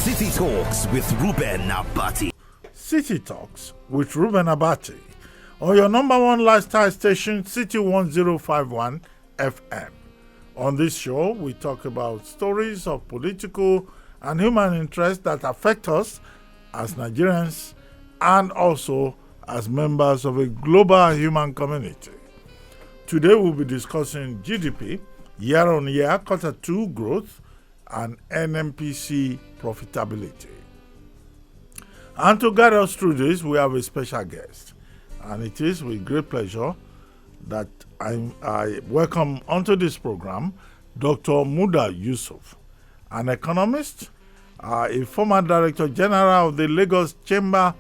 City Talks with Reuben Abati. City Talks with Reuben Abati on your number one lifestyle station, City 1051 FM. On this show, we talk about stories of political and human interest that affect us as Nigerians and also as members of a global human community. Today, we'll be discussing GDP, year-on-year, quarter two growth, and NMPC profitability. And to guide us through this, we have a special guest. And it is with great pleasure that I welcome onto this program Dr. Muda Yusuf, an economist, a former Director General of the Lagos Chamber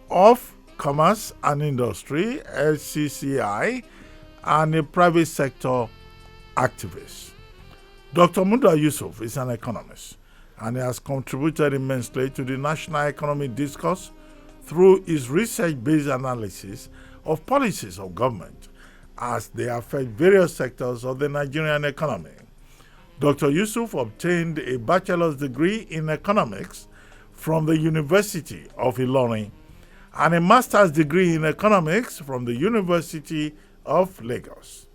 of Commerce and Industry, LCCI, and a private sector activist. Dr. Muda Yusuf is an economist, and he has contributed immensely to the national economic discourse through his research-based analysis of policies of government as they affect various sectors of the Nigerian economy. Dr. Yusuf obtained a bachelor's degree in economics from the University of Ilorin and a master's degree in economics from the University of Lagos.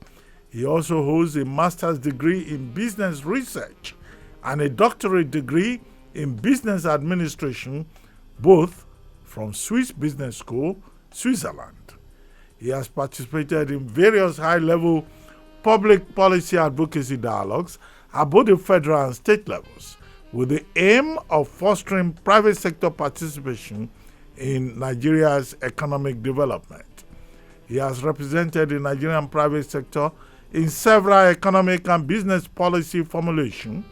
He also holds a master's degree in business research and a doctorate degree in business administration, both from Swiss Business School, Switzerland. He has participated in various high-level public policy advocacy dialogues at both the federal and state levels, with the aim of fostering private sector participation in Nigeria's economic development. He has represented the Nigerian private sector in several economic and business policy formulation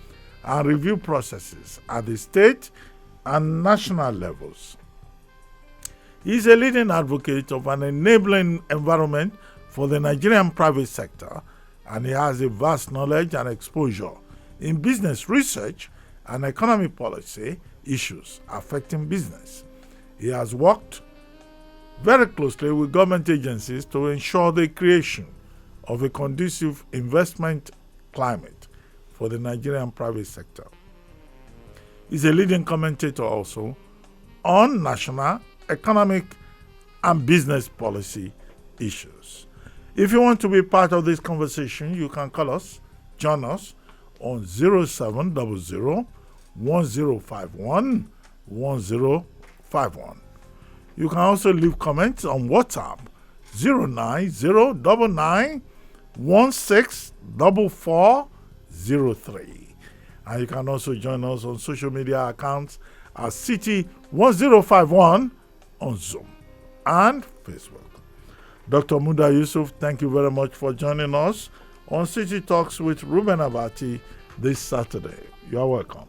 and review processes at the state and national levels. He is a leading advocate of an enabling environment for the Nigerian private sector, and he has a vast knowledge and exposure in business research and economic policy issues affecting business. He has worked very closely with government agencies to ensure the creation of a conducive investment climate for the Nigerian private sector. He's a leading commentator also on national, economic, and business policy issues. If you want to be part of this conversation, you can call us, join us on 0700 1051 1051. You can also leave comments on WhatsApp 09099 164403. And you can also join us on social media accounts at City1051 on Zoom and Facebook. Dr. Muda Yusuf, thank you very much for joining us on City Talks with Reuben Abati this Saturday. You are welcome.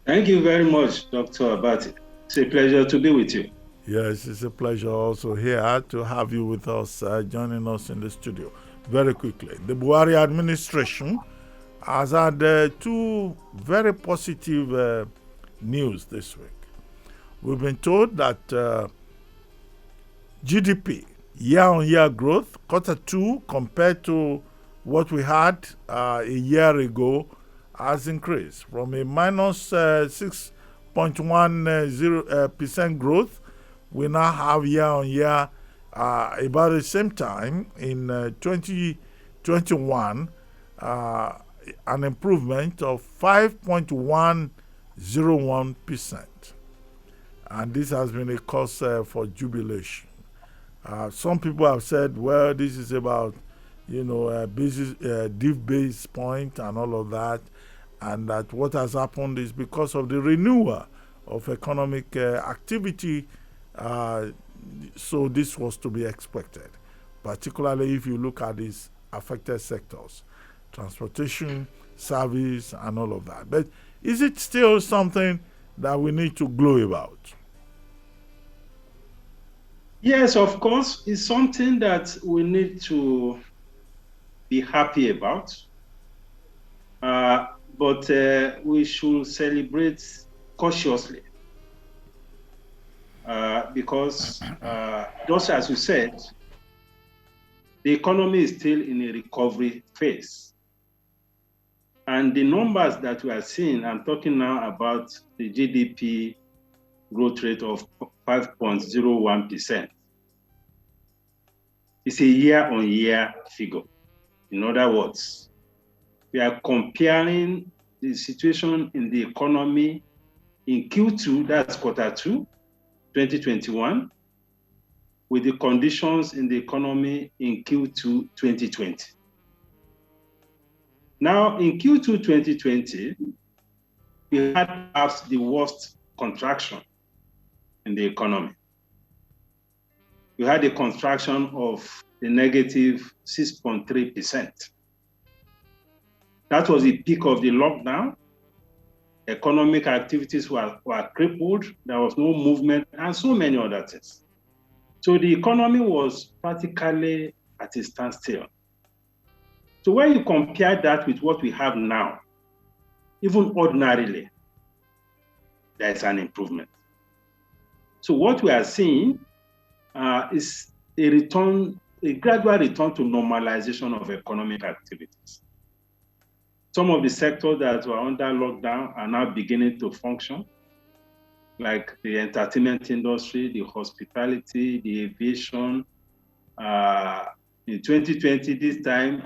Thank you very much, Dr. Abati. It's a pleasure to be with you. Yes, it's a pleasure also here to have you with us, joining us in the studio. Very quickly, the Buhari administration has had two very positive news this week. We've been told that GDP, year-on-year growth, quarter two compared to what we had a year ago, has increased from a minus 6.10% growth. We now have year-on-year about the same time in 2021, an improvement of 5.101%. And this has been a cause for jubilation. Some people have said, well, this is about, deep base point and all of that, and that what has happened is because of the renewal of economic activity. So this was to be expected, particularly if you look at these affected sectors, transportation, service, and all of that. But is it still something that we need to glow about? Yes, of course, it's something that we need to be happy about. But we should celebrate cautiously. Because just as you said, the economy is still in a recovery phase. And the numbers that we are seeing, I'm talking now about the GDP growth rate of 5.01%. It's a year-on-year figure. In other words, we are comparing the situation in the economy in Q2, that's quarter 2, 2021, with the conditions in the economy in Q2, 2020. Now, in Q2, 2020, we had perhaps the worst contraction in the economy. We had a contraction of a negative 6.3%. That was the peak of the lockdown. Economic activities were crippled. There was no movement and so many other things. So the economy was practically at a standstill. So when you compare that with what we have now, even ordinarily, there's an improvement. So what we are seeing is a gradual return to normalization of economic activities. Some of the sectors that were under lockdown are now beginning to function, like the entertainment industry, the hospitality, the aviation. In 2020, this time,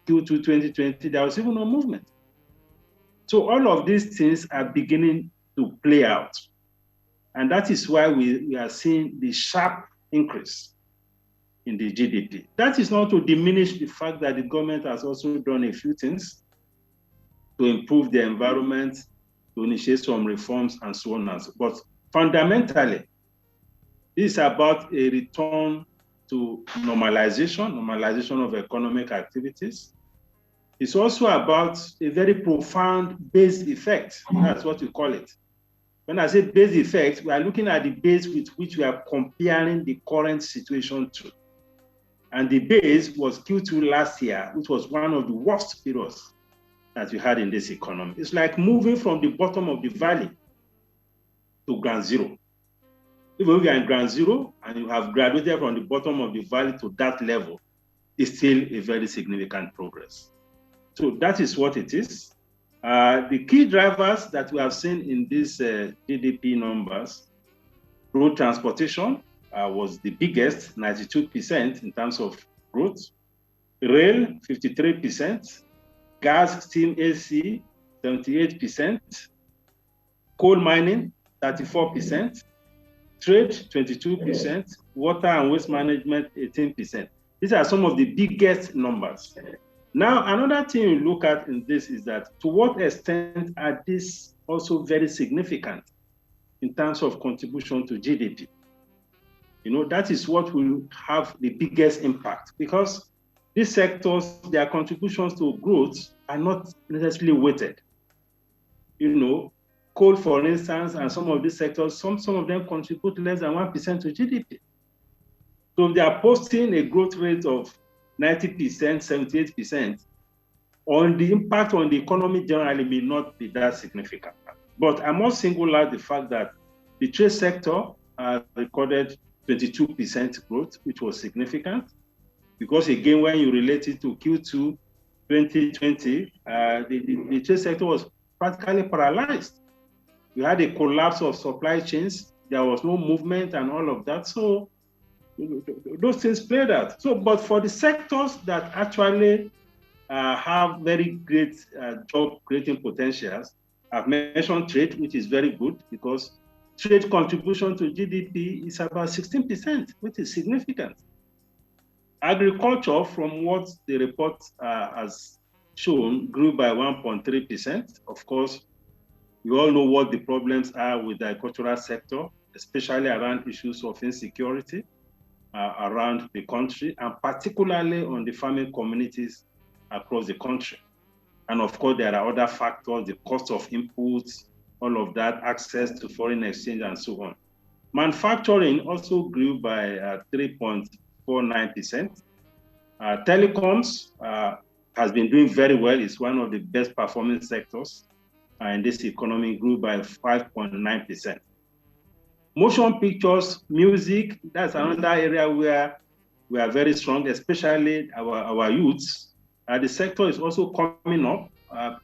Q2 2020, there was even no movement. So all of these things are beginning to play out. And that is why we are seeing the sharp increase in the GDP. That is not to diminish the fact that the government has also done a few things to improve the environment, to initiate some reforms and so on and so forth. But fundamentally, this is about a return to normalization of economic activities. It's also about a very profound base effect. That's what we call it. When I say base effect, we are looking at the base with which we are comparing the current situation to. And the base was Q2 last year, which was one of the worst periods that we had in this economy. It's like moving from the bottom of the valley to ground zero. Even if you are in ground zero and you have graduated from the bottom of the valley to that level, it's still a very significant progress. So that is what it is. The key drivers that we have seen in these GDP numbers, road transportation was the biggest, 92% in terms of growth. Rail, 53%. Gas, steam, AC, 78%. Coal mining, 34%. Trade, 22%. Water and waste management, 18%. These are some of the biggest numbers. Now, another thing you look at in this is that to what extent are these also very significant in terms of contribution to GDP? That is what will have the biggest impact, because these sectors, their contributions to growth are not necessarily weighted. Coal, for instance, and some of these sectors, some of them contribute less than 1% to GDP. So if they are posting a growth rate of 90%, 78%, on the impact on the economy generally may not be that significant. But I must single out the fact that the trade sector recorded 22% growth, which was significant, because again, when you relate it to Q2 2020, the trade sector was practically paralyzed. We had a collapse of supply chains. There was no movement and all of that. So those things played out. So, but for the sectors that actually have very great job creating potentials, I've mentioned trade, which is very good because trade contribution to GDP is about 16%, which is significant. Agriculture, from what the report has shown, grew by 1.3%. Of course, you all know what the problems are with the agricultural sector, especially around issues of insecurity around the country, and particularly on the farming communities across the country. And of course, there are other factors, the cost of inputs, all of that, access to foreign exchange, and so on. Manufacturing also grew by 3.49%. Telecoms has been doing very well. It's one of the best performing sectors in this economy, grew by 5.9%. Motion pictures, music, that's another area where we are very strong, especially our youths. The sector is also coming up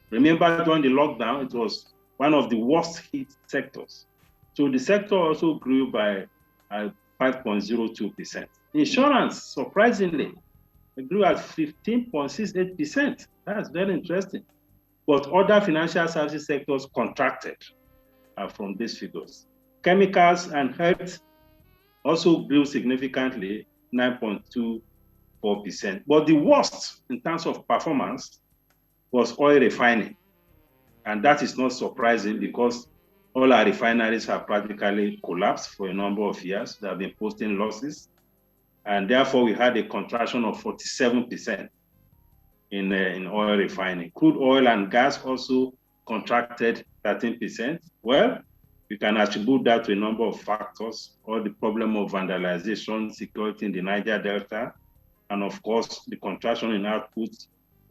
remember during the lockdown, it was one of the worst hit sectors. So the sector also grew by 5.02%. Insurance, surprisingly, it grew at 15.68%. That's very interesting. But other financial services sectors contracted from these figures. Chemicals and health also grew significantly, 9.24%. But the worst in terms of performance was oil refining. And that is not surprising because all our refineries have practically collapsed for a number of years. They have been posting losses. And therefore, we had a contraction of 47% in oil refining. Crude oil and gas also contracted 13%. Well, you can attribute that to a number of factors, or the problem of vandalization, security in the Niger Delta, and of course, the contraction in output,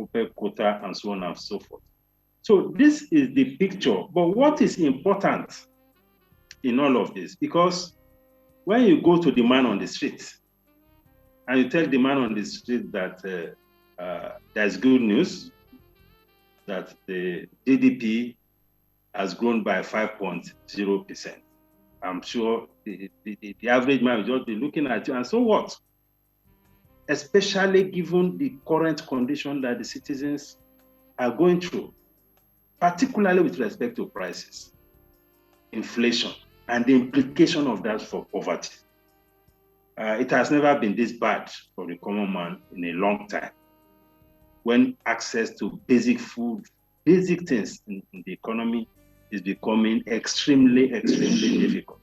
OPEC quota, and so on and so forth. So this is the picture. But what is important in all of this? Because when you go to the man on the street, and you tell the man on the street that there's good news, that the GDP has grown by 5.0%. I'm sure the average man will just be looking at you, and so what? Especially given the current condition that the citizens are going through, particularly with respect to prices, inflation, and the implication of that for poverty. It has never been this bad for the common man in a long time, when access to basic food, basic things in the economy is becoming extremely, extremely difficult.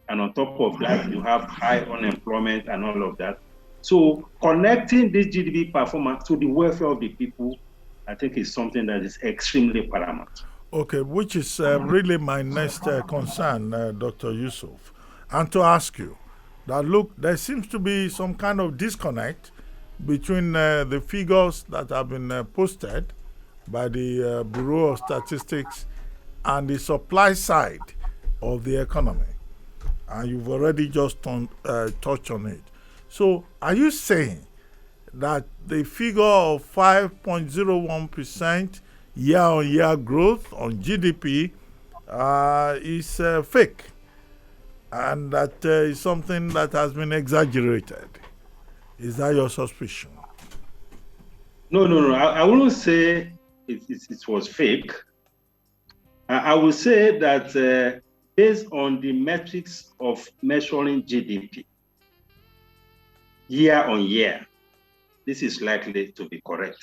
And on top of that, you have high unemployment and all of that. So connecting this GDP performance to the welfare of the people, I think is something that is extremely paramount. Okay, which is really my next concern, Dr. Yusuf. And to ask you that, look, there seems to be some kind of disconnect between the figures that have been posted by the Bureau of Statistics and the supply side of the economy. And you've already just touched on it. So are you saying that the figure of 5.01% year-on-year growth on GDP is fake, and that is something that has been exaggerated? Is that your suspicion? No. I wouldn't say it was fake. I would say that based on the metrics of measuring GDP year on year, this is likely to be correct.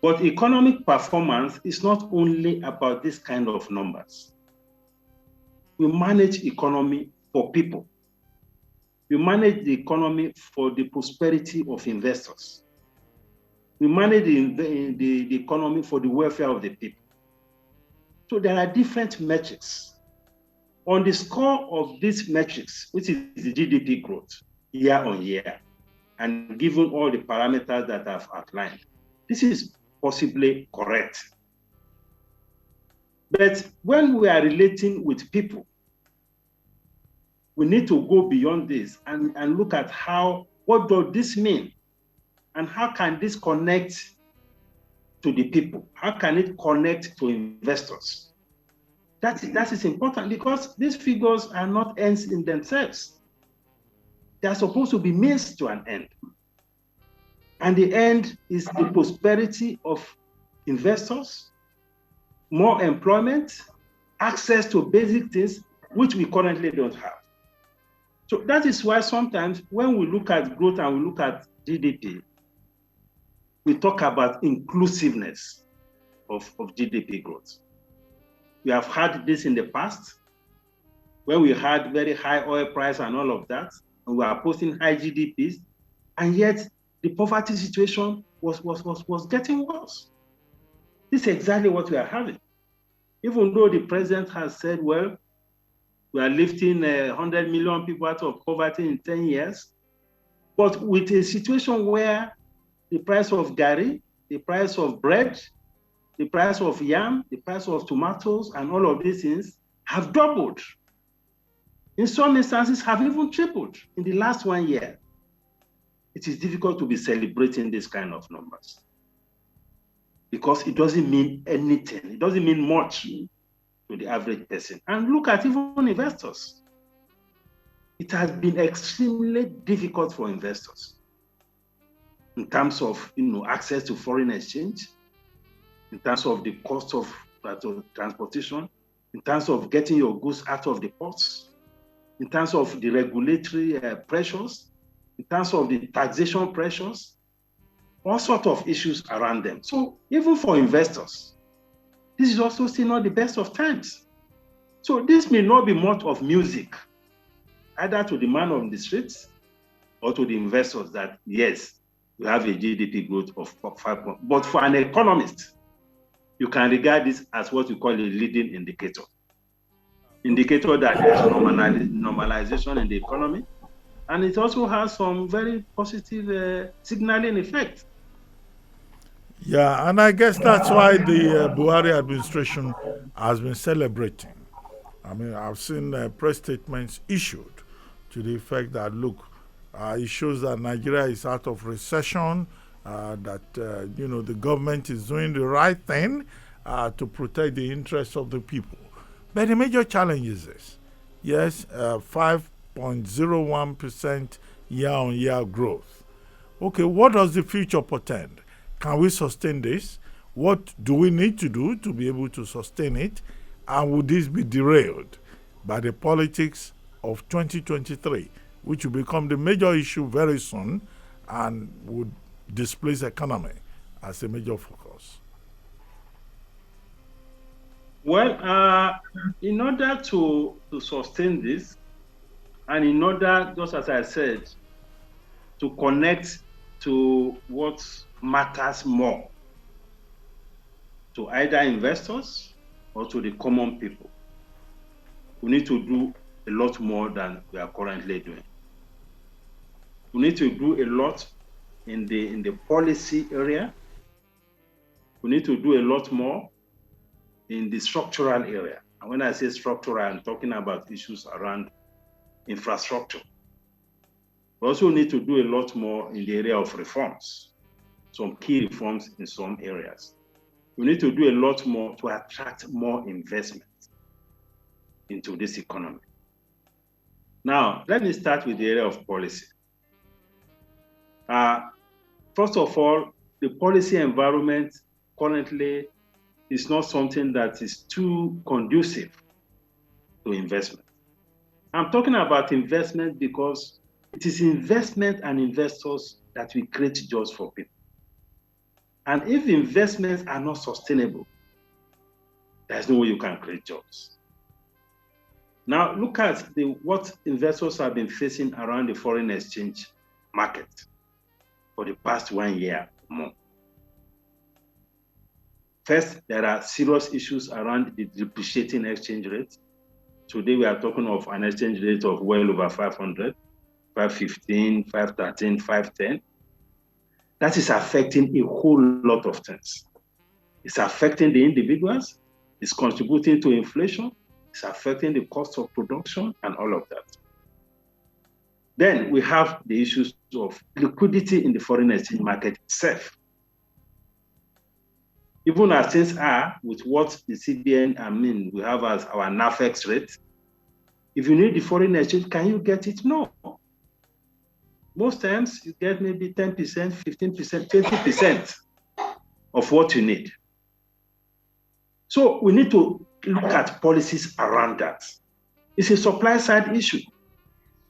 But economic performance is not only about this kind of numbers. We manage economy for people. We manage the economy for the prosperity of investors. We manage the economy for the welfare of the people. So there are different metrics. On the score of these metrics, which is the GDP growth year on year, and given all the parameters that I've outlined, this is possibly correct. But when we are relating with people, we need to go beyond this and look at what does this mean? And how can this connect to the people? How can it connect to investors? That is important, because these figures are not ends in themselves. They are supposed to be means to an end. And the end is the prosperity of investors, more employment, access to basic things, which we currently don't have. So that is why sometimes when we look at growth and we look at GDP, we talk about inclusiveness of GDP growth. We have had this in the past, when we had very high oil price and all of that, and we are posting high GDPs, and yet the poverty situation was getting worse. This is exactly what we are having. Even though the president has said, well, we are lifting 100 million people out of poverty in 10 years, but with a situation where the price of gari, the price of bread, the price of yam, the price of tomatoes, and all of these things have doubled. In some instances, have even tripled in the last 1 year. It is difficult to be celebrating this kind of numbers. because it doesn't mean anything. It doesn't mean much to the average person. And look at even investors. It has been extremely difficult for investors in terms of access to foreign exchange, in terms of the cost of transportation, in terms of getting your goods out of the ports, in terms of the regulatory pressures, in terms of the taxation pressures, all sorts of issues around them. So even for investors, this is also still not the best of times. So this may not be much of music, either to the man on the streets or to the investors that, yes, we have a GDP growth of 5%. But for an economist, you can regard this as what we call a leading indicator. Indicator that there's normalization in the economy, and it also has some very positive signaling effect. Yeah, and I guess that's why the Buhari administration has been celebrating. I mean, I've seen press statements issued to the effect that, look, it shows that Nigeria is out of recession, that, the government is doing the right thing to protect the interests of the people. But the major challenge is this. Yes, 5.01% year-on-year growth. Okay, what does the future portend? Can we sustain this? What do we need to do to be able to sustain it? And would this be derailed by the politics of 2023, which will become the major issue very soon and would displace economy as a major focus? Well, in order to sustain this, and in order, just as I said, to connect to what matters more to either investors or to the common people, we need to do a lot more than we are currently doing. We need to do a lot in the policy area. We need to do a lot more in the structural area. And when I say structural, I'm talking about issues around infrastructure. We also need to do a lot more in the area of reforms, some key reforms in some areas. We need to do a lot more to attract more investment into this economy. Now, let me start with the area of policy. First of all, the policy environment currently is not something that is too conducive to investment. I'm talking about investment because it is investment and investors that will create jobs for people. And if investments are not sustainable, there's no way you can create jobs. Now, look at what investors have been facing around the foreign exchange market for the past 1 year or more. First, there are serious issues around the depreciating exchange rate. Today, we are talking of an exchange rate of well over 500, 515, 513, 510. That is affecting a whole lot of things. It's affecting the individuals, it's contributing to inflation, it's affecting the cost of production and all of that. Then we have the issues of liquidity in the foreign exchange market itself. Even as things are with what the CBN, we have as our NAFEX rate, if you need the foreign exchange, can you get it? No. Most times you get maybe 10%, 15%, 20% of what you need. So we need to look at policies around that. It's a supply side issue.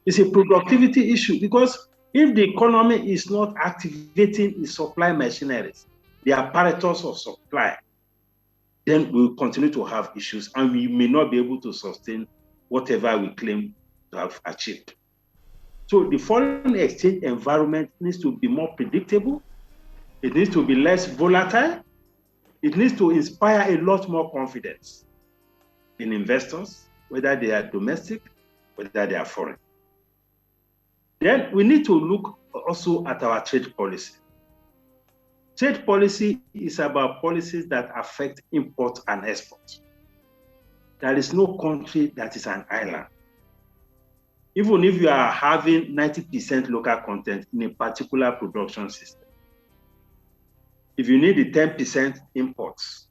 It's a productivity issue because if the economy is not activating its supply machineries, the apparatus of supply, then we'll continue to have issues and we may not be able to sustain whatever we claim to have achieved. So the foreign exchange environment needs to be more predictable. It needs to be less volatile. It needs to inspire a lot more confidence in investors, whether they are domestic, whether they are foreign. Then we need to look also at our trade policy. Trade policy is about policies that affect import and export. There is no country that is an island. Even if you are having 90% local content in a particular production system, if you need the 10% imports,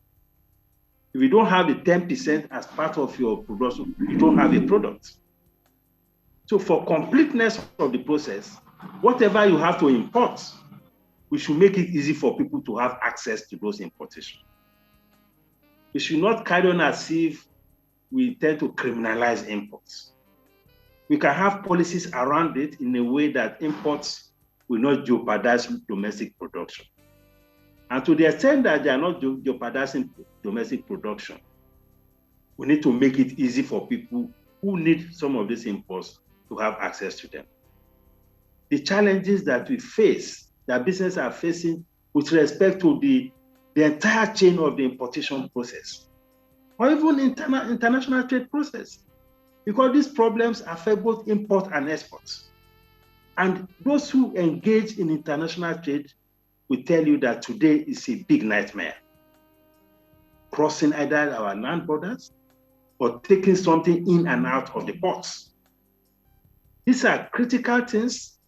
if you don't have the 10% as part of your production, you don't have a product. So for completeness of the process, whatever you have to import, we should make it easy for people to have access to those importations. We should not carry on as if we tend to criminalize imports. We can have policies around it in a way that imports will not jeopardize domestic production. And to the extent that they are not jeopardizing domestic production, we need to make it easy for people who need some of these imports to have access to them. The challenges that we face, that businesses are facing with respect to the entire chain of the importation process, or even international trade process, because these problems affect both import and exports. And those who engage in international trade will tell you that today is a big nightmare. Crossing either our land borders or taking something in and out of the ports. These are critical things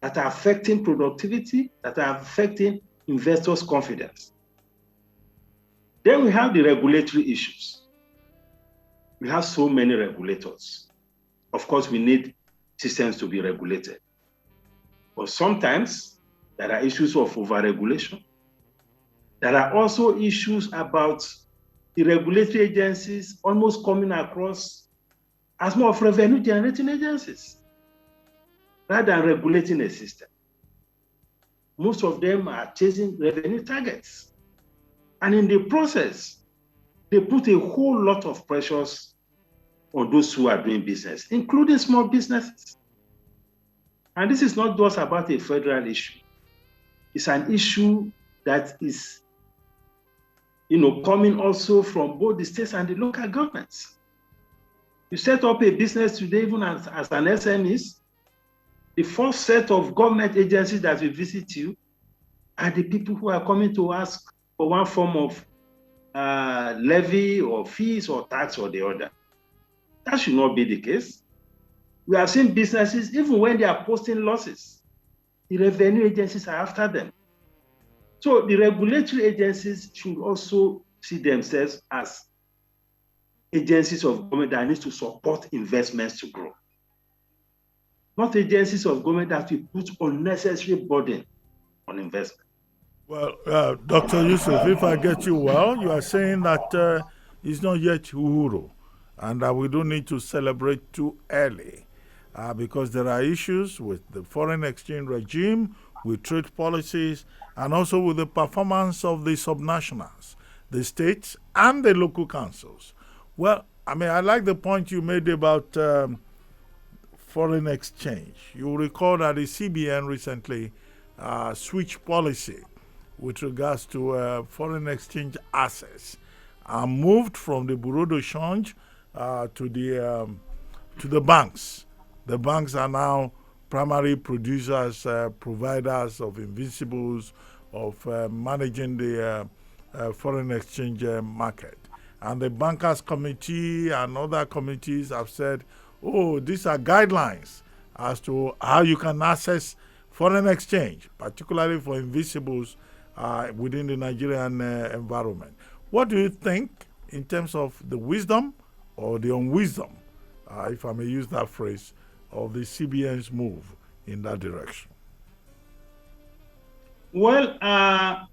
that are affecting productivity, that are affecting investors' confidence. Then we have the regulatory issues. We have so many regulators. Of course, we need systems to be regulated. But sometimes there are issues of overregulation. There are also issues about the regulatory agencies almost coming across as more of revenue generating agencies rather than regulating a system. Most of them are chasing revenue targets. And in the process, they put a whole lot of pressures on those who are doing business, including small businesses. And this is not just about a federal issue. It's an issue that is, coming also from both the states and the local governments. You set up a business today, even as an SMEs, the first set of government agencies that will visit you are the people who are coming to ask for one form of levy or fees or tax or the other. That should not be the case. We have seen businesses, even when they are posting losses, the revenue agencies are after them. So the regulatory agencies should also see themselves as agencies of government that need to support investments to grow. Not agencies of government that will put unnecessary burden on investment. Well, Dr. Yusuf, if I get you well, you are saying that it's not yet Uhuru and that we don't need to celebrate too early because there are issues with the foreign exchange regime, with trade policies, and also with the performance of the subnationals, the states, and the local councils. Well, I mean, I like the point you made about foreign exchange. You recall that the CBN recently switched policy with regards to foreign exchange assets and moved from the bureau de change to the banks. The banks are now primary producers, providers of invisibles, of managing the foreign exchange market. And the Bankers Committee and other committees have said, oh, these are guidelines as to how you can access foreign exchange, particularly for invisibles within the Nigerian environment. What do you think in terms of the wisdom or the unwisdom, if I may use that phrase, of the CBN's move in that direction? Well, I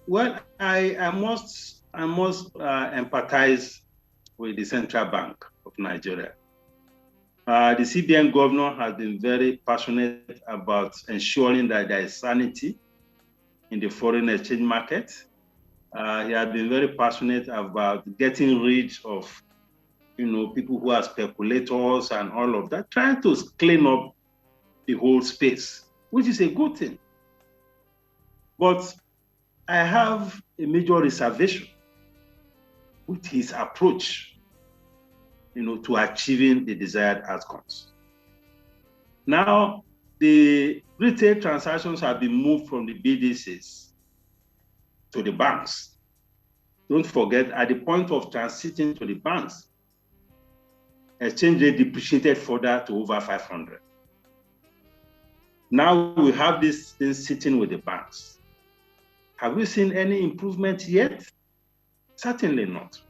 must empathize with the Central Bank of Nigeria. The CBN governor has been very passionate about ensuring that there is sanity in the foreign exchange market. He has been very passionate about getting rid of, people who are speculators and all of that, trying to clean up the whole space, which is a good thing. But I have a major reservation with his approach, to achieving the desired outcomes. Now, the retail transactions have been moved from the BDCs to the banks. Don't forget, at the point of transiting to the banks, exchange rate depreciated further to over 500. Now we have this thing sitting with the banks. Have we seen any improvement yet? Certainly not.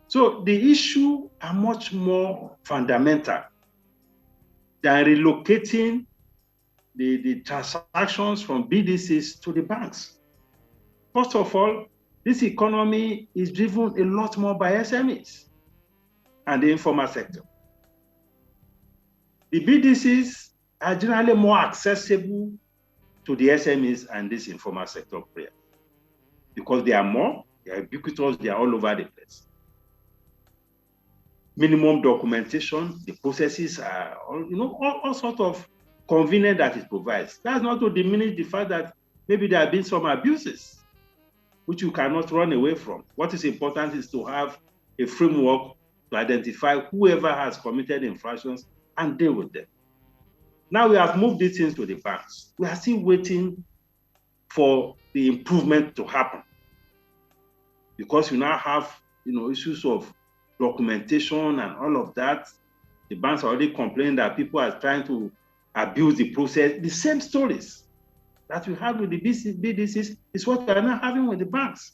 So the issue are much more fundamental than relocating the transactions from BDCs to the banks. First of all, this economy is driven a lot more by SMEs and the informal sector. The BDCs are generally more accessible to the SMEs and this informal sector players because they are more, they are ubiquitous, they are all over the place. Minimum documentation, the processes are all sorts of convenience that it provides. That's not to diminish the fact that maybe there have been some abuses, which you cannot run away from. What is important is to have a framework to identify whoever has committed infractions and deal with them. Now we have moved these things to the banks. We are still waiting for the improvement to happen because you now have issues of documentation and all of that. The banks already complain that people are trying to abuse the process. The same stories that we have with the BDCs is what we are now having with the banks.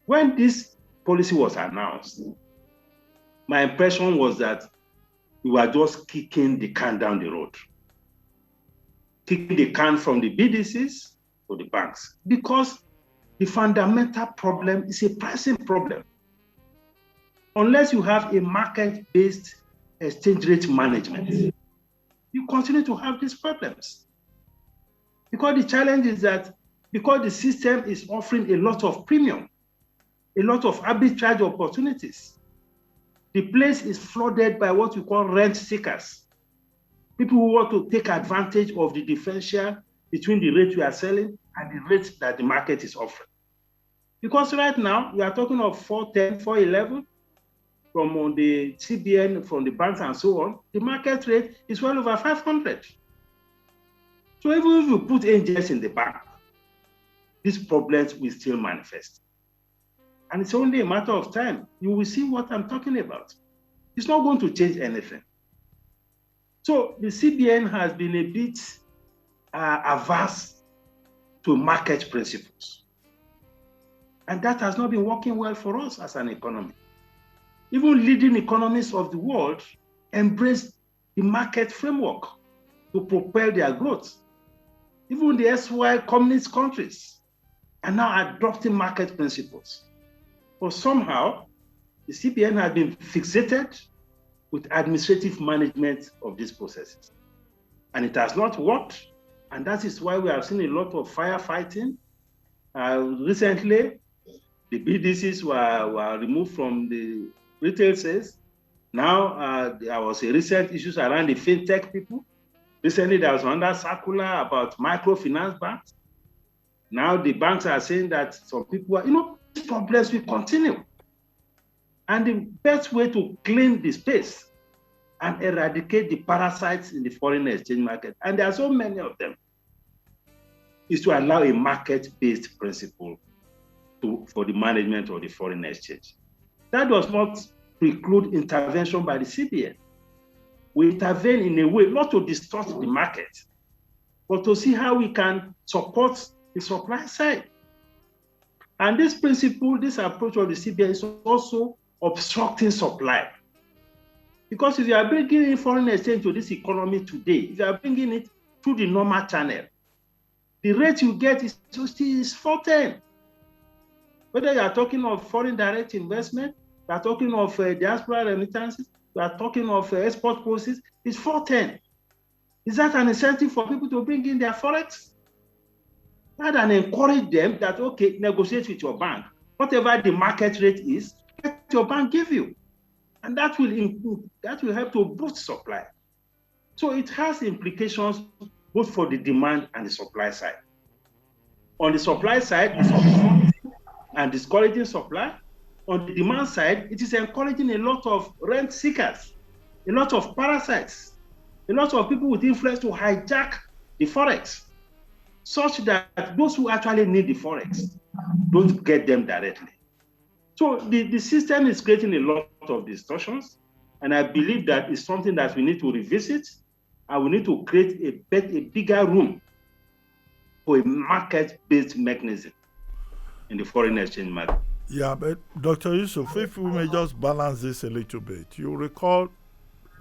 When this policy was announced, my impression was that we were just kicking the can down the road. Kicking the can from the BDCs to the banks. Because the fundamental problem is a pricing problem. Unless you have a market-based exchange rate management, you continue to have these problems. Because the challenge is that because the system is offering a lot of premium, a lot of arbitrage opportunities, the place is flooded by what we call rent seekers. People who want to take advantage of the differential between the rate we are selling and the rate that the market is offering. Because right now, we are talking of 410, 411 from the CBN, from the banks and so on. The market rate is well over 500. So even if you put angels in the bank, these problems will still manifest. And it's only a matter of time. You will see what I'm talking about. It's not going to change anything. So the CBN has been a bit averse to market principles. And that has not been working well for us as an economy. Even leading economies of the world embrace the market framework to propel their growth. Even the SY communist countries are now adopting market principles. But somehow, the CBN has been fixated with administrative management of these processes. And it has not worked. And that is why we have seen a lot of firefighting. Recently, the BDCs were removed from the retail sales. Now, there was a recent issues around the fintech people. Recently, there was another circular about microfinance banks. Now, the banks are saying that some people are, these problems will continue. And the best way to clean the space and eradicate the parasites in the foreign exchange market, and there are so many of them, is to allow a market-based principle for the management of the foreign exchange. That does not preclude intervention by the CBN. We intervene in a way not to distort the market, but to see how we can support the supply side. And this principle, this approach of the CBN is also obstructing supply. Because if you are bringing in foreign exchange to this economy today, if you are bringing it through the normal channel, the rate you get is 410. Whether you are talking of foreign direct investment, you are talking of diaspora remittances, you are talking of export policies, it's 410. Is that an incentive for people to bring in their forex? Rather than encourage them that, okay, negotiate with your bank. Whatever the market rate is, let your bank give you. And that will help to boost supply. So it has implications both for the demand and the supply side. On the supply side, it's obstructing and discouraging supply. On the demand side, it is encouraging a lot of rent seekers, a lot of parasites, a lot of people with influence to hijack the forex, such that those who actually need the forex don't get them directly. So the system is creating a lot of distortions, and I believe that is something that we need to revisit, and we need to create a bigger room for a market-based mechanism in the foreign exchange market. Yeah, but Dr. Yusuf, if we may just balance this a little bit, you recall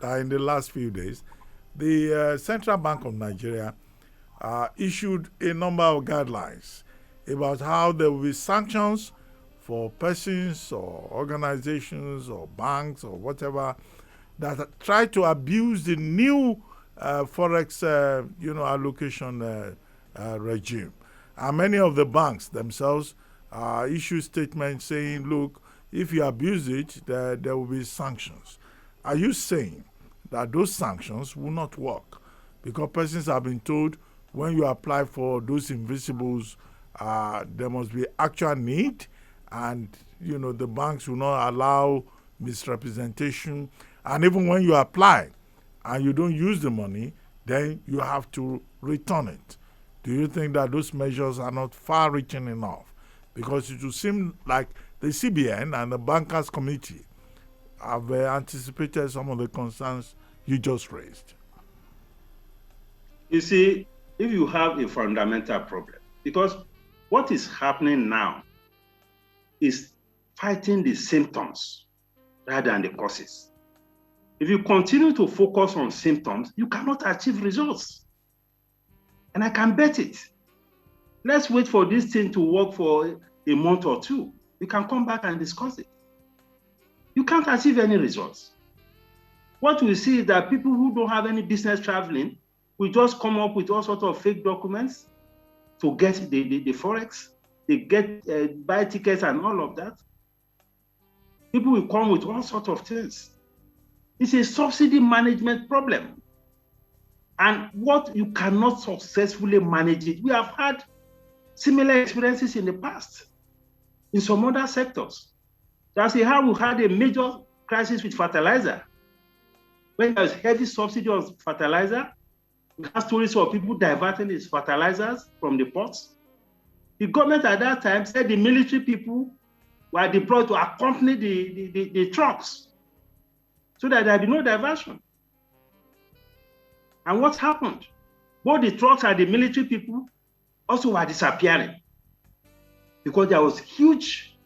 that in the last few days, the Central Bank of Nigeria issued a number of guidelines about how there will be sanctions for persons or organizations or banks or whatever that try to abuse the new forex, allocation regime. And many of the banks themselves issue statements saying, look, if you abuse it, there will be sanctions. Are you saying that those sanctions will not work? Because persons have been told when you apply for those invisibles, there must be actual need, and the banks will not allow misrepresentation. And even when you apply and you don't use the money, then you have to return it. Do you think that those measures are not far-reaching enough? Because it would seem like the CBN and the Bankers Committee have anticipated some of the concerns you just raised. You see, if you have a fundamental problem, because what is happening now is fighting the symptoms rather than the causes. If you continue to focus on symptoms, you cannot achieve results. And I can bet it. Let's wait for this thing to work for a month or two. We can come back and discuss it. You can't achieve any results. What we see is that people who don't have any business traveling will just come up with all sorts of fake documents to get the forex. They get buy tickets and all of that. People will come with all sorts of things. It's a subsidy management problem. And what you cannot successfully manage it, we have had similar experiences in the past in some other sectors. That's how we had a major crisis with fertilizer. When there was heavy subsidy on fertilizer, we had stories of people diverting these fertilizers from the ports. The government at that time said the military people were deployed to accompany the trucks so that there would be no diversion. And what happened? Both the trucks and the military people also were disappearing because there was huge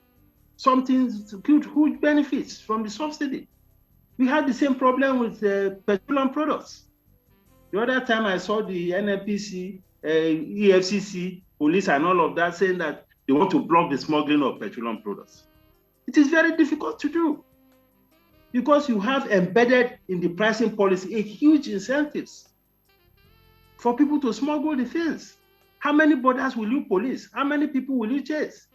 benefits from the subsidy. We had the same problem with petroleum products. The other time I saw the NNPC, EFCC, police and all of that saying that they want to block the smuggling of petroleum products. It is very difficult to do because you have embedded in the pricing policy a huge incentives for people to smuggle the things. How many borders will you police? How many people will you chase?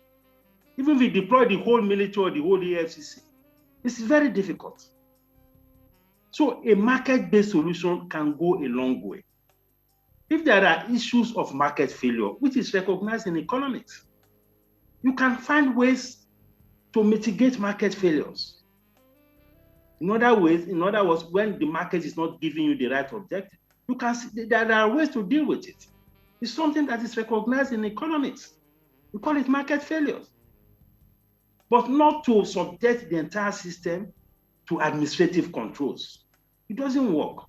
Even if you deploy the whole military or the whole EFCC, it's very difficult. So a market-based solution can go a long way. If there are issues of market failure, which is recognized in economics, you can find ways to mitigate market failures. In other words, when the market is not giving you the right objective, you can see there are ways to deal with it. It's something that is recognized in economics. We call it market failures. But not to subject the entire system to administrative controls. It doesn't work.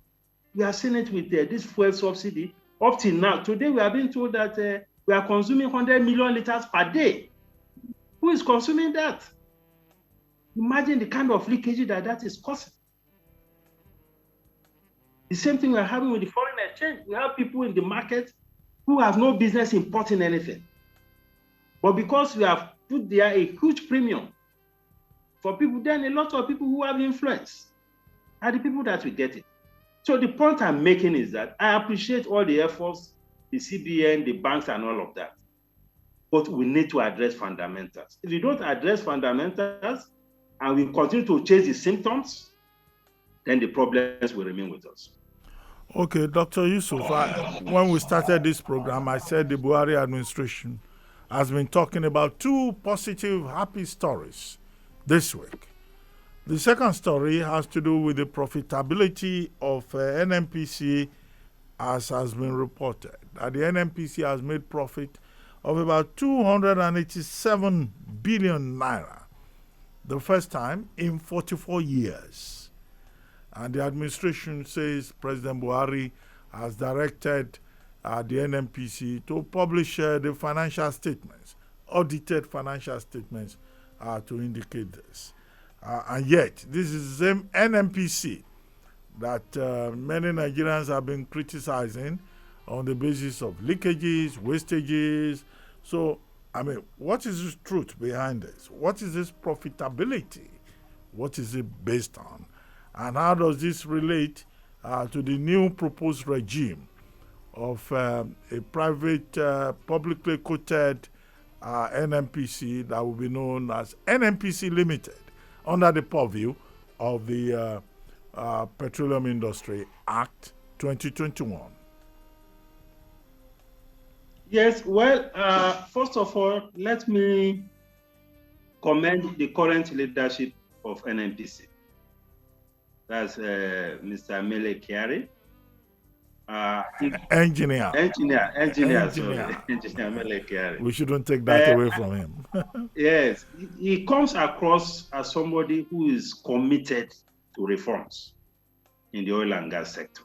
We have seen it with this fuel subsidy. Up till now, today we are being told that we are consuming 100 million liters per day. Who is consuming that? Imagine the kind of leakage that is causing. The same thing we are having with the foreign exchange. We have people in the market who have no business importing anything. But because we have put there a huge premium for people, then a lot of people who have influence are the people that will get it. So the point I'm making is that I appreciate all the efforts, the CBN, the banks, and all of that. But we need to address fundamentals. If you don't address fundamentals and we continue to chase the symptoms, then the problems will remain with us. Okay, Dr. Yusuf, when we started this program, I said the Buhari administration has been talking about two positive, happy stories this week. The second story has to do with the profitability of NNPC, as has been reported. That the NNPC has made profit of about 287 billion naira, the first time in 44 years. And the administration says President Buhari has directed the NMPC to publish the financial statements, audited financial statements, to indicate this. And yet, this is the same NMPC that many Nigerians have been criticizing on the basis of leakages, wastages. So, I mean, what is the truth behind this? What is this profitability? What is it based on? And how does this relate to the new proposed regime of a private, publicly quoted NMPC that will be known as NMPC Limited under the purview of the Petroleum Industry Act 2021? Yes, well, first of all, let me commend the current leadership of NMPC. That's Mr. Mele Kyari. Engineer Mele Kyari. We shouldn't take that away from him. Yes, he comes across as somebody who is committed to reforms in the oil and gas sector.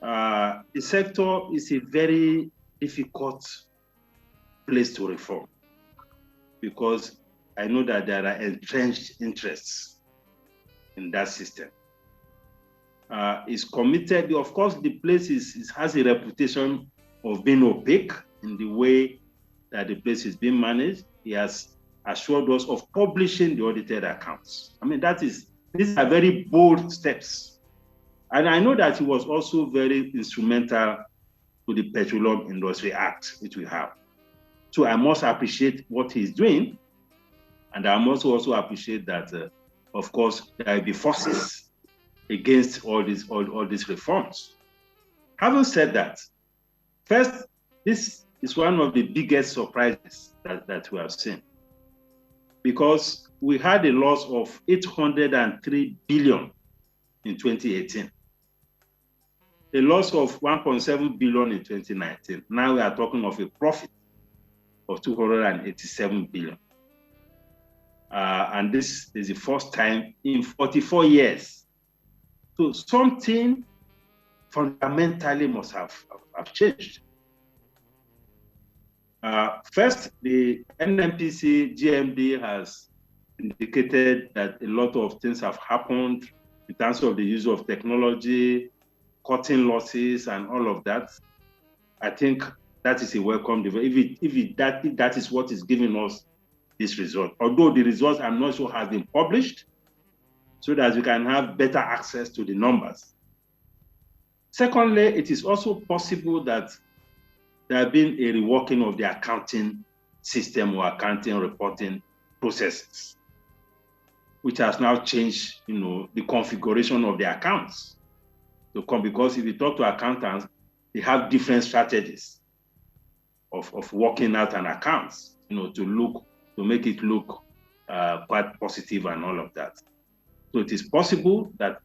The sector is a very difficult place to reform because I know that there are entrenched interests in that system. Is committed. Of course, the place has a reputation of being opaque in the way that the place is being managed. He has assured us of publishing the audited accounts. I mean, these are very bold steps. And I know that he was also very instrumental to the Petroleum Industry Act, which we have. So I must appreciate what he's doing. And I must also appreciate that, of course, there will be forces against all these reforms. Having said that, first, this is one of the biggest surprises that we have seen, because we had a loss of 803 billion in 2018, a loss of 1.7 billion in 2019. Now we are talking of a profit of 287 billion. And this is the first time in 44 years. So something fundamentally must have changed. First, the NMPC GMD has indicated that a lot of things have happened in terms of the use of technology, cutting losses, and all of that. I think that is a welcome development. If that is what is giving us this result, although the results I'm not sure have been published, so that we can have better access to the numbers. Secondly, it is also possible that there has been a reworking of the accounting system or accounting reporting processes, which has now changed, the configuration of the accounts. Because if you talk to accountants, they have different strategies of working out an account, to make it look quite positive and all of that. So it is possible that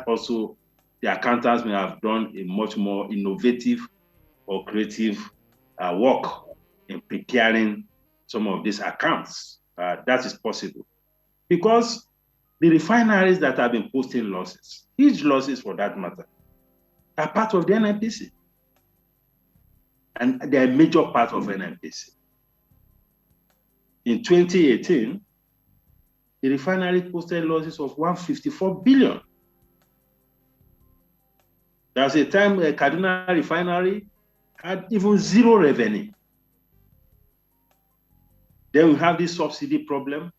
also the accountants may have done a much more innovative or creative work in preparing some of these accounts. That is possible. Because the refineries that have been posting losses, huge losses for that matter, are part of the NMPC. And they are a major part of NMPC. In 2018, the refinery posted losses of 154 billion. There's a time Kaduna refinery had even zero revenue. Then we have this subsidy problem,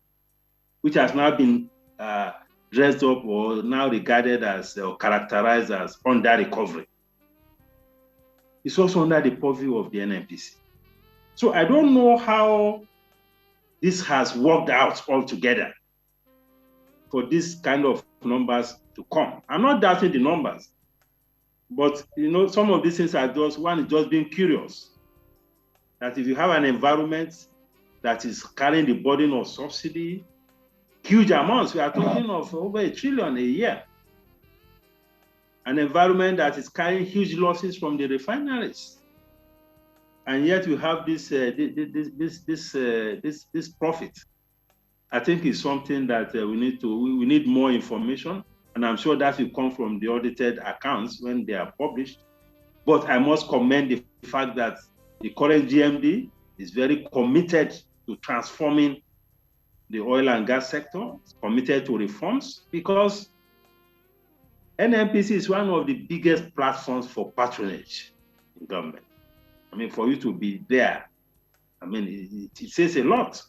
which has now been dressed up or now regarded as or characterized as under recovery. It's also under the purview of the NMPC. So I don't know how this has worked out altogether for this kind of numbers to come. I'm not doubting the numbers, but some of these things are one is just being curious. That if you have an environment that is carrying the burden of subsidy, huge amounts, we are talking of over $1 trillion a year. An environment that is carrying huge losses from the refineries, and yet you have this profit. I think it's something that we need more information, and I'm sure that will come from the audited accounts when they are published. But I must commend the fact that the current GMD is very committed to transforming the oil and gas sector, committed to reforms, because NNPC is one of the biggest platforms for patronage in government. I mean, for you to be there, I mean, it says a lot.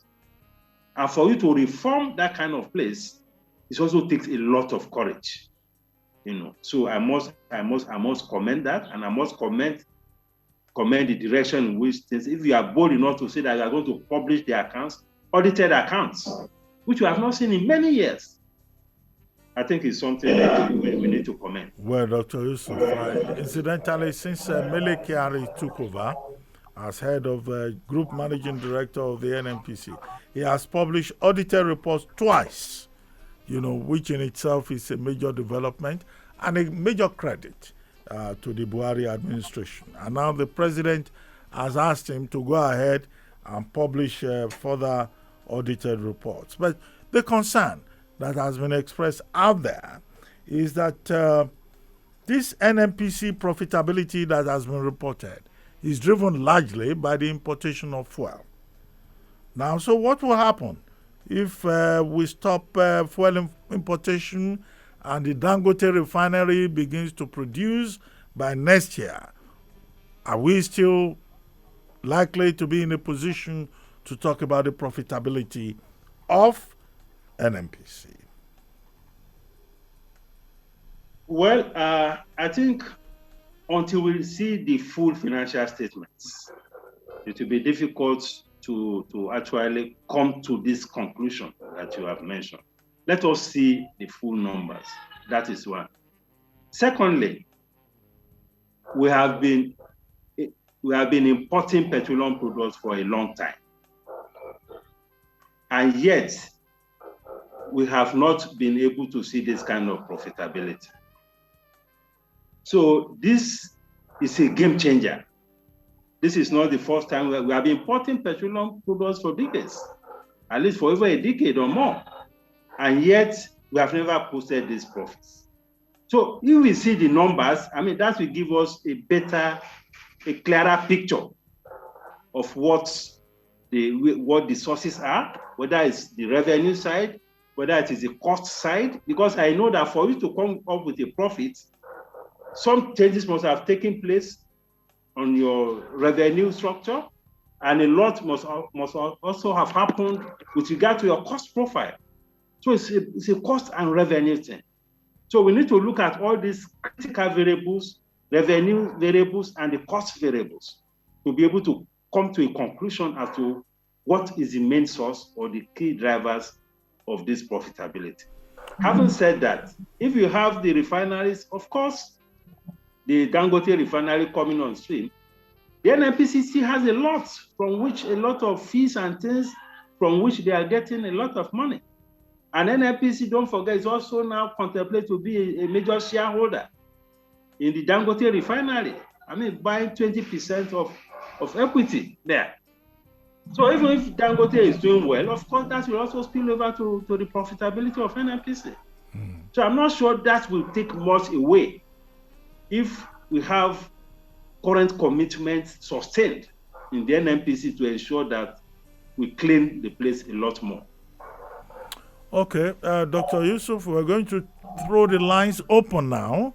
And for you to reform that kind of place, it also takes a lot of courage, you know. So I must commend that, and I must commend the direction in which things, if you are bold enough to say that you are going to publish the accounts, audited accounts, which we have not seen in many years, I think it's something that we need to commend. Well, Dr. Yusuf, incidentally, since Mele Kyari took over as head of Group Managing Director of the NNPC, he has published audited reports twice, you know, which in itself is a major development and a major credit to the Buhari administration. And now the president has asked him to go ahead and publish further audited reports. But the concern that has been expressed out there is that this NNPC profitability that has been reported is driven largely by the importation of fuel. Now, so what will happen if we stop fuel importation and the Dangote refinery begins to produce by next year? Are we still likely to be in a position to talk about the profitability of NNPC? Well, I think until we see the full financial statements, it will be difficult to actually come to this conclusion that you have mentioned. Let us see the full numbers. That is one. Secondly, we have been importing petroleum products for a long time, and yet we have not been able to see this kind of profitability. So this is a game changer. This is not the first time we have been importing petroleum products for decades, at least for over a decade or more, and yet we have never posted these profits. So if we see the numbers, I mean, that will give us a clearer picture of what the sources are, whether it's the revenue side, whether it is the cost side, because I know that for you to come up with a profit, some changes must have taken place on your revenue structure, and a lot must also have happened with regard to your cost profile. So it's a cost and revenue thing. So we need to look at all these critical variables, revenue variables, and the cost variables to be able to come to a conclusion as to what is the main source or the key drivers of this profitability. Having said that, if you have the refineries, of course, the Dangote refinery coming on stream, the NNPC still has a lot of fees and things from which they are getting a lot of money. And NNPC, don't forget, is also now contemplated to be a major shareholder in the Dangote refinery. I mean, buying 20% of equity there. So even if Dangote is doing well, of course, that will also spill over to the profitability of NNPC. So I'm not sure that will take much away if we have current commitments sustained in the NNPC to ensure that we clean the place a lot more. Okay, Dr. Yusuf, we're going to throw the lines open now.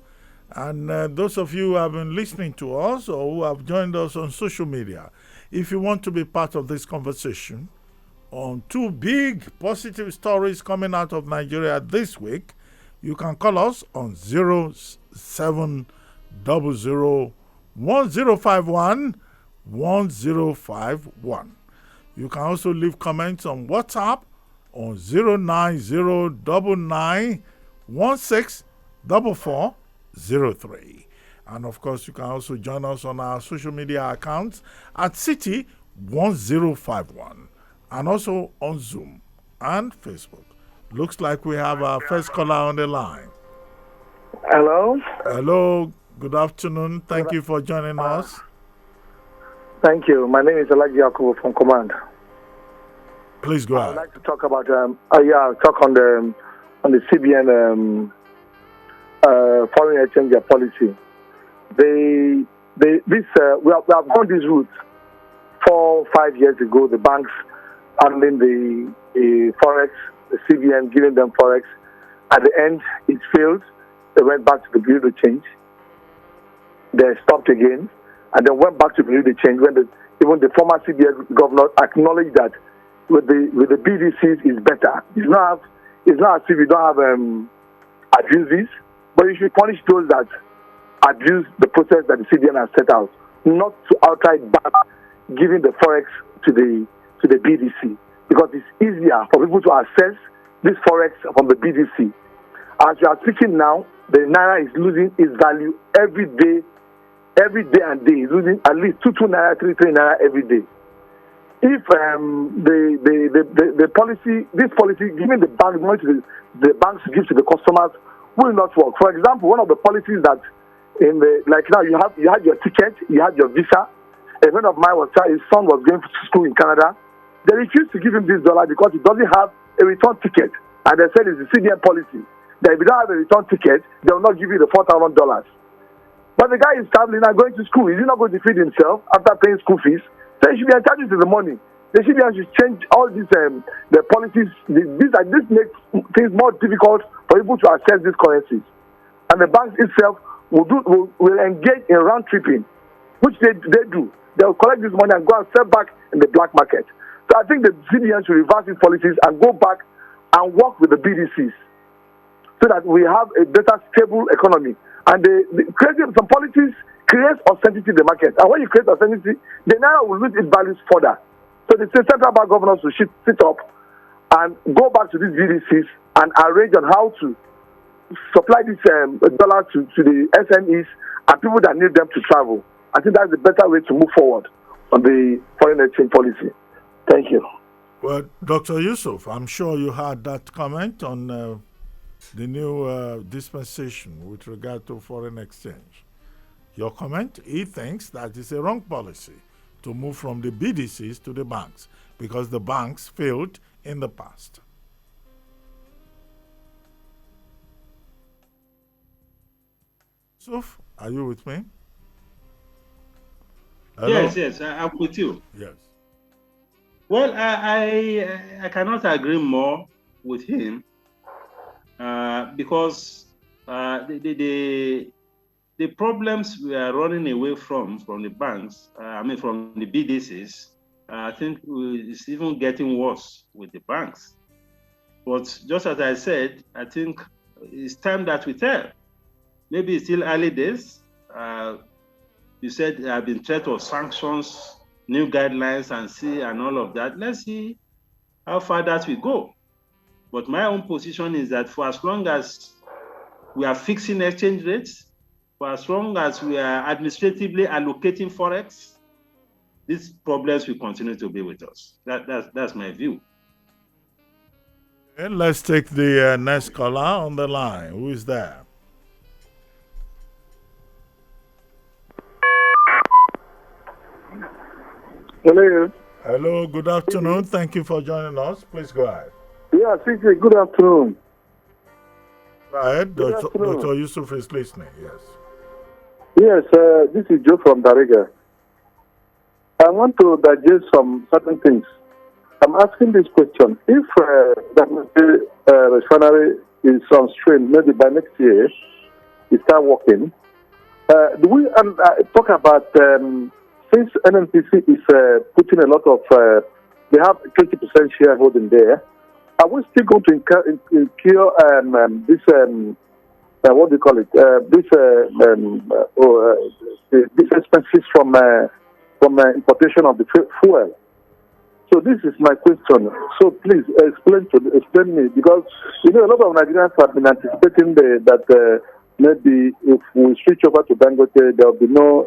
And those of you who have been listening to us or who have joined us on social media, if you want to be part of this conversation on two big positive stories coming out of Nigeria this week, you can call us on 0700-1051-1051. You can also leave comments on WhatsApp on 09099164403. And of course, you can also join us on our social media accounts at City1051 and also on Zoom and Facebook. Looks like we have our first caller on the line. Hello. Hello. Good afternoon. Thank you for joining us. Thank you. My name is Elijah Yakubu from Command. Please go ahead. I'd like to talk about talk on the CBN foreign exchange policy. They we have gone this route 4-5 years ago. The banks handling the forex, the CBN giving them forex. At the end, it failed. They went back to the period of change. They stopped again, and then went back to the period of change when even the former CBN governor acknowledged that with the BDCs is better. It's not as if you don't have abuses, but you should punish those that abuse the process that the CBN has set out, not to outright ban giving the forex to the BDC, because it's easier for people to access this forex from the BDC. As we are speaking now, the naira is losing its value every day and day. It's losing at least 2 naira, 3 naira every day. If the policy, this policy, giving the bank money to the banks give to the customers will not work. For example, one of the policies that like now you had your ticket, you had your visa. A friend of mine his son was going to school in Canada. They refused to give him this dollar because he doesn't have a return ticket, and they said it's the CBN policy that if you don't have a return ticket, they will not give you the $4,000. But the guy is traveling and going to school. Is he not going to feed himself after paying school fees? So he should be entitled to the money. The CBN should change all these the policies. This makes things more difficult for people to access these currencies, and the banks itself will engage in round tripping, which they do. They will collect this money and go and sell back in the black market. So I think the CBN should reverse these policies and go back and work with the BDCs so that we have a better, stable economy. And creating some policies creates uncertainty in the market. And when you create uncertainty, the naira will lose its values further. So the central bank governors will sit up and go back to these BDCs and arrange on how to supply this dollars to the SMEs and people that need them to travel. I think that's the better way to move forward on the foreign exchange policy. Thank you. Well, Dr. Yusuf, I'm sure you had that comment on the new dispensation with regard to foreign exchange. Your comment, he thinks that it's a wrong policy to move from the BDCs to the banks because the banks failed in the past. Yusuf, are you with me? Hello? Yes, I'm with you. Yes. Well, I cannot agree more with him because the problems we are running away from the banks, from the BDCs, I think it's even getting worse with the banks. But just as I said, I think it's time that we tell. Maybe it's still early days. You said there have been threat of sanctions, new guidelines, and all of that. Let's see how far that we go. But my own position is that for as long as we are fixing exchange rates, for as long as we are administratively allocating forex, these problems will continue to be with us. That's my view. And let's take the next caller on the line. Who is there? Hello. Hello, good afternoon. Thank you for joining us. Please go ahead. Yeah, CJ, good afternoon. Go ahead. Good afternoon. Dr. Yusuf is listening. Yes. Yes, this is Joe from Dariga. I want to digest some certain things. I'm asking this question. If the refinery is on stream, maybe by next year, it start working, do we talk about, since NNPC is putting a lot of, they have 20% shareholding there, are we still going to incur this, what do you call it, these expenses from importation of the fuel? So this is my question. So please explain me, because a lot of Nigerians have been anticipating that maybe if we switch over to Dangote, there will be no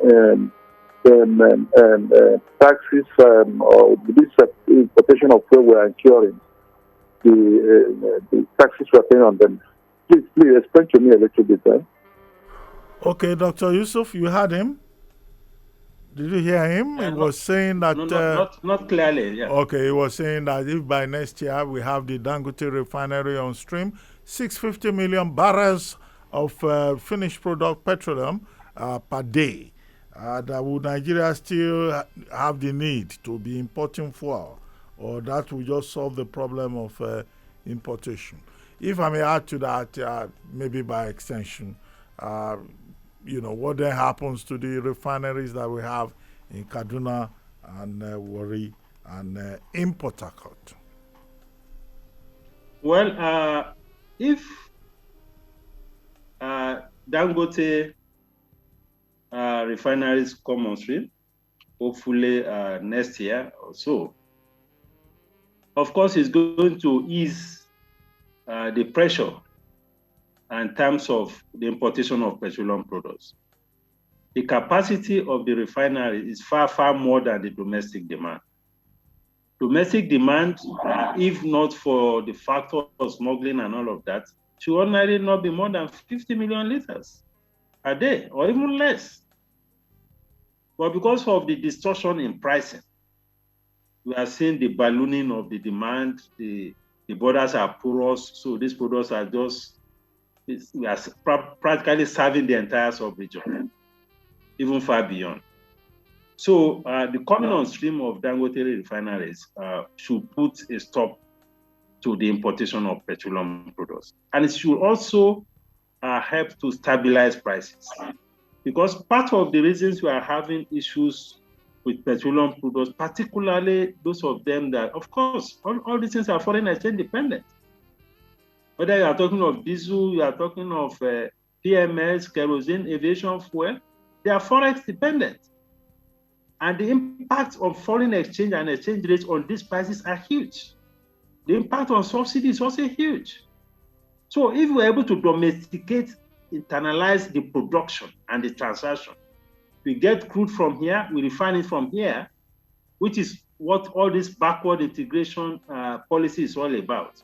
taxes or this importation of fuel we are incurring, the taxes we are paying on them. Please explain to me a little bit. Okay, Dr. Yusuf, you heard him. Did you hear him? He was saying that... Not clearly, yeah. Okay, he was saying that if by next year we have the Dangote refinery on stream, 650 million barrels of finished product petroleum per day. that would Nigeria still have the need to be importing fuel, or that will just solve the problem of importation? If I may add to that, maybe by extension, what then happens to the refineries that we have in Kaduna and Warri and in Port Harcourt? Well, if Dangote refineries come on stream, hopefully next year or so, of course, it's going to ease the pressure in terms of the importation of petroleum products. The capacity of the refinery is far, far more than the domestic demand. Domestic demand, if not for the factor of smuggling and all of that, should ordinarily not be more than 50 million liters a day, or even less. But because of the distortion in pricing, we are seeing the ballooning of the demand. The borders are porous, so these products are we are practically serving the entire sub-region, even far beyond. So the coming on stream of Dangote refineries should put a stop to the importation of petroleum products. And it should also help to stabilize prices. Because part of the reasons we are having issues with petroleum products, particularly those of them that, of course, all these things are foreign exchange dependent. Whether you are talking of diesel, you are talking of PMS, kerosene, aviation fuel, they are forex dependent. And the impact of foreign exchange and exchange rates on these prices are huge. The impact on subsidy is also huge. So if we're able to domesticate, internalize the production and the transaction, we get crude from here, we refine it from here, which is what all this backward integration policy is all about.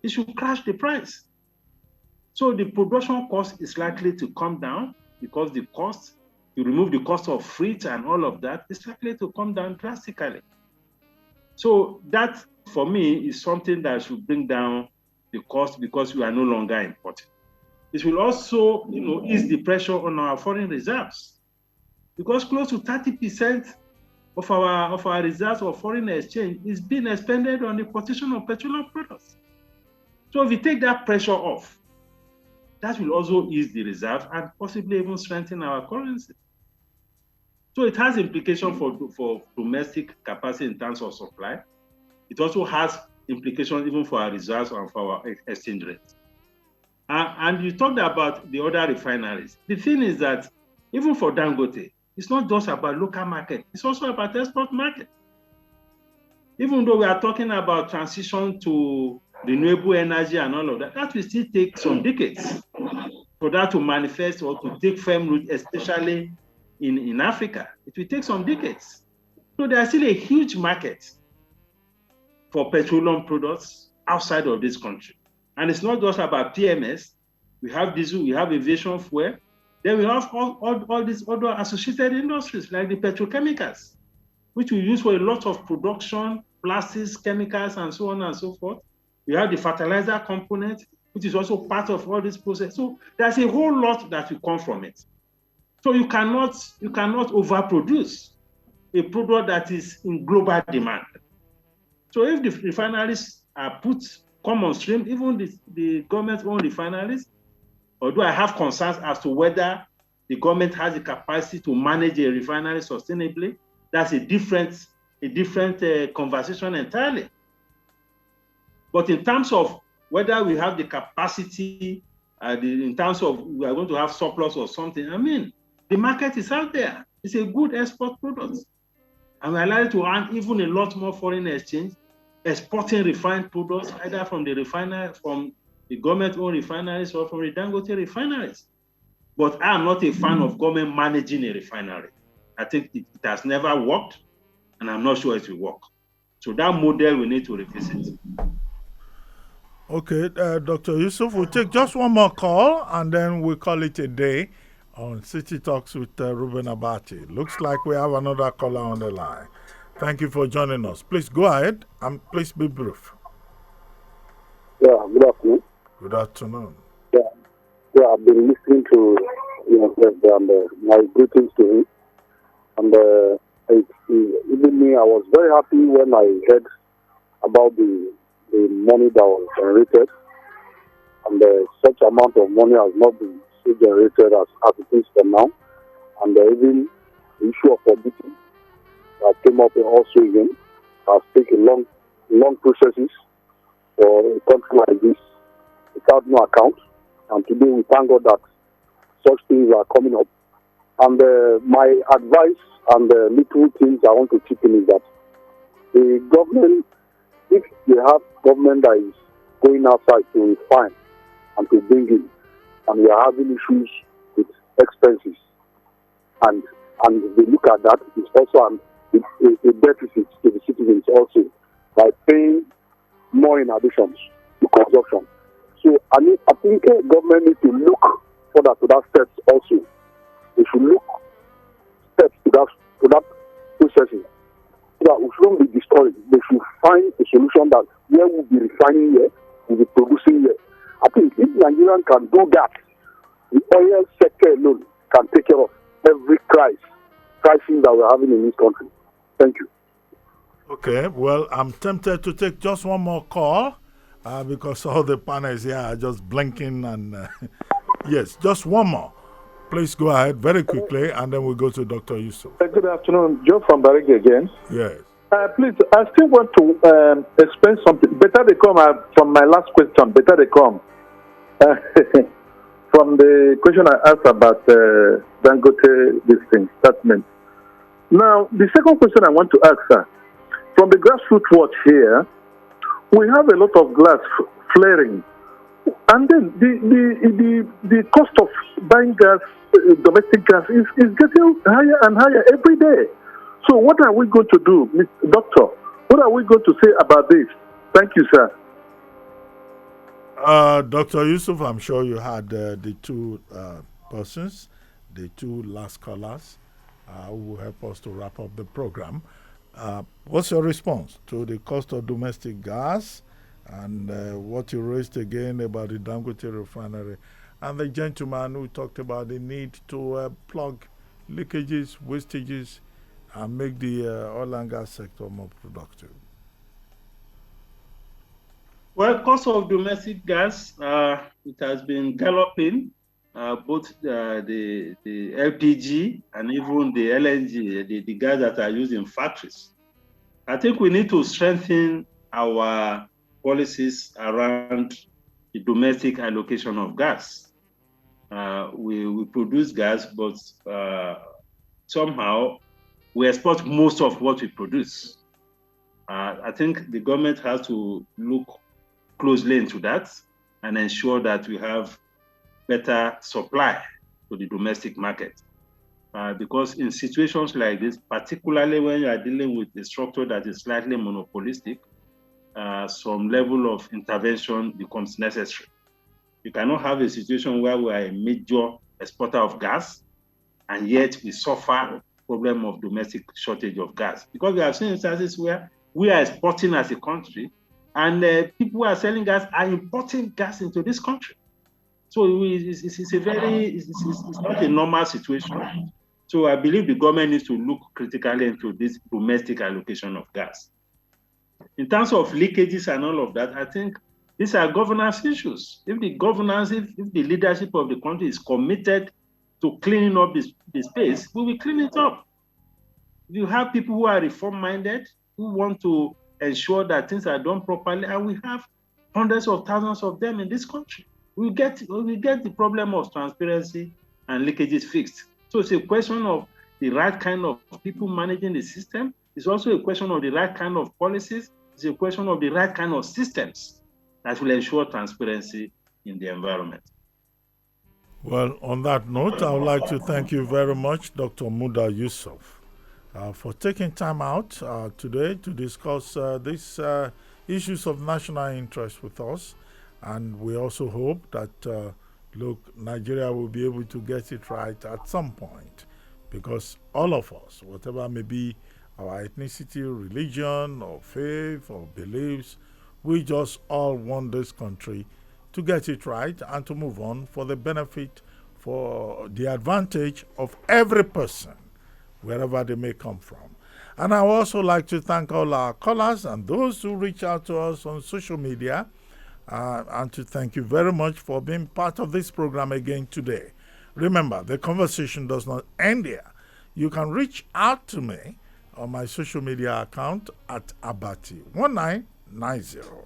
It should crash the price. So the production cost is likely to come down because the cost, you remove the cost of freight and all of that, it's likely to come down drastically. So that, for me, is something that should bring down the cost because we are no longer importing. It will also, ease the pressure on our foreign reserves because close to 30% of our reserves of foreign exchange is being expended on the importation of petroleum products. So if we take that pressure off, that will also ease the reserve and possibly even strengthen our currency. So it has implications for domestic capacity in terms of supply. It also has implications even for our reserves and for our exchange rates. And you talked about the other refineries. The thing is that even for Dangote, it's not just about local market, it's also about export market. Even though we are talking about transition to renewable energy and all of that, that will still take some decades for that to manifest or to take firm root, especially in Africa. It will take some decades. So there's still a huge market for petroleum products outside of this country. And it's not just about PMS. We have diesel, we have aviation fuel. Then we have all these other associated industries like the petrochemicals, which we use for a lot of production, plastics, chemicals, and so on and so forth. We have the fertilizer component, which is also part of all this process. So there's a whole lot that will come from it. So you cannot overproduce a product that is in global demand. So if the refineries are come on stream, even the government-owned refineries, although I have concerns as to whether the government has the capacity to manage a refinery sustainably, that's a different conversation entirely. But in terms of whether we have the capacity, in terms of we are going to have surplus or something, I mean, the market is out there. It's a good export product. And we're likely to earn even a lot more foreign exchange, exporting refined products, either from the refiner, from the government-owned refineries or from the Dangote refineries. But I'm not a fan of government managing a refinery. I think it has never worked, and I'm not sure it will work. So that model we need to revisit. Okay, Dr. Yusuf, we'll take just one more call, and then we'll call it a day on City Talks with Reuben Abati. Looks like we have another caller on the line. Thank you for joining us. Please go ahead and please be brief. Yeah, good afternoon. Good afternoon. Yeah, I've been listening to and my greetings to you. And even me, I was very happy when I heard about the money that was generated, and such amount of money has not been still generated as it is for now. And even the issue of auditing that came up also again has taken long processes for a country like this without no account. And today we thank God that such things are coming up. And my advice and the little things I want to chip in is that the government, if they have government that is going outside to refine and to bring in, and we are having issues with expenses, and they look at that, it's also a deficit to the citizens also by paying more in addition to consumption. So I think government needs to look further to that steps also. They should look steps to that processing. So that we shouldn't be discouraged. They should find a solution that where we'll be refining here, we'll be producing here. I think if Nigerians can do that, the oil sector alone can take care of every crisis that we're having in this country. Thank you. Okay, well, I'm tempted to take just one more call because all the panels here are just blinking and yes, just one more. Please go ahead very quickly and then we'll go to Dr. Yusuf. Good afternoon, Joe from Barigi again. Yes. Please, I still want to explain something. Better they come from my last question. Better they come from the question I asked about Dangote this thing statement. Now, the second question I want to ask, sir, from the grassroots watch here, we have a lot of glass flaring, and then the cost of buying gas, domestic gas, is getting higher and higher every day. So what are we going to do, Mr. Doctor? What are we going to say about this? Thank you, sir. Dr. Yusuf, I'm sure you had the two persons, the two last callers who will help us to wrap up the program. What's your response to the cost of domestic gas and what you raised again about the Dangote refinery and the gentleman who talked about the need to plug leakages, wastages, and make the oil and gas sector more productive? Well, cost of domestic gas, it has been galloping, both the LPG and even the LNG, the gas that are used in factories. I think we need to strengthen our policies around the domestic allocation of gas. We produce gas, but somehow we export most of what we produce. I think the government has to look closely into that and ensure that we have better supply to the domestic market. Because in situations like this, particularly when you are dealing with a structure that is slightly monopolistic, some level of intervention becomes necessary. You cannot have a situation where we are a major exporter of gas and yet we suffer problem of domestic shortage of gas. Because we have seen instances where we are exporting as a country and people who are selling gas are importing gas into this country. So it's not a normal situation. So I believe the government needs to look critically into this domestic allocation of gas. In terms of leakages and all of that, I think these are governance issues. If the governance, if the leadership of the country is committed to cleaning up the space, we will clean it up. You have people who are reform-minded, who want to ensure that things are done properly, and we have hundreds of thousands of them in this country. We get the problem of transparency and leakages fixed. So it's a question of the right kind of people managing the system. It's also a question of the right kind of policies. It's a question of the right kind of systems that will ensure transparency in the environment. Well, on that note, I would like to thank you very much, Dr. Muda Yusuf, for taking time out today to discuss these issues of national interest with us. And we also hope that, Nigeria will be able to get it right at some point, because all of us, whatever may be our ethnicity, religion, or faith, or beliefs, we just all want this country to get it right and to move on for the benefit, for the advantage of every person, wherever they may come from. And I would also like to thank all our callers and those who reach out to us on social media, and to thank you very much for being part of this program again today. Remember, the conversation does not end here. You can reach out to me on my social media account at Abati1990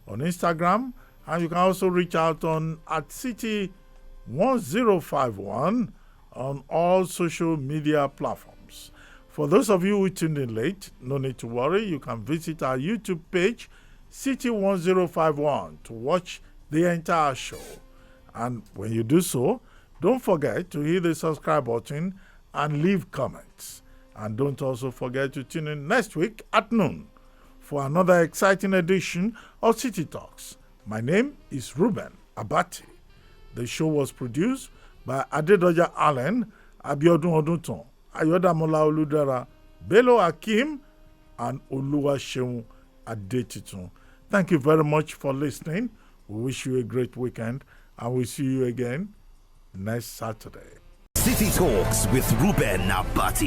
on Instagram, and you can also reach out on at City1051 on all social media platforms. For those of you who tuned in late, no need to worry. You can visit our YouTube page, City1051, to watch the entire show. And when you do so, don't forget to hit the subscribe button and leave comments. And don't also forget to tune in next week at noon for another exciting edition of City Talks. My name is Reuben Abati. The show was produced by Adedoja Allen, Abiodun Odunton, Ayodamola Oludara, Bello Hakim, and Oluwaseun Adetitun. Thank you very much for listening. We wish you a great weekend, and we'll see you again next Saturday. City Talks with Reuben Abati.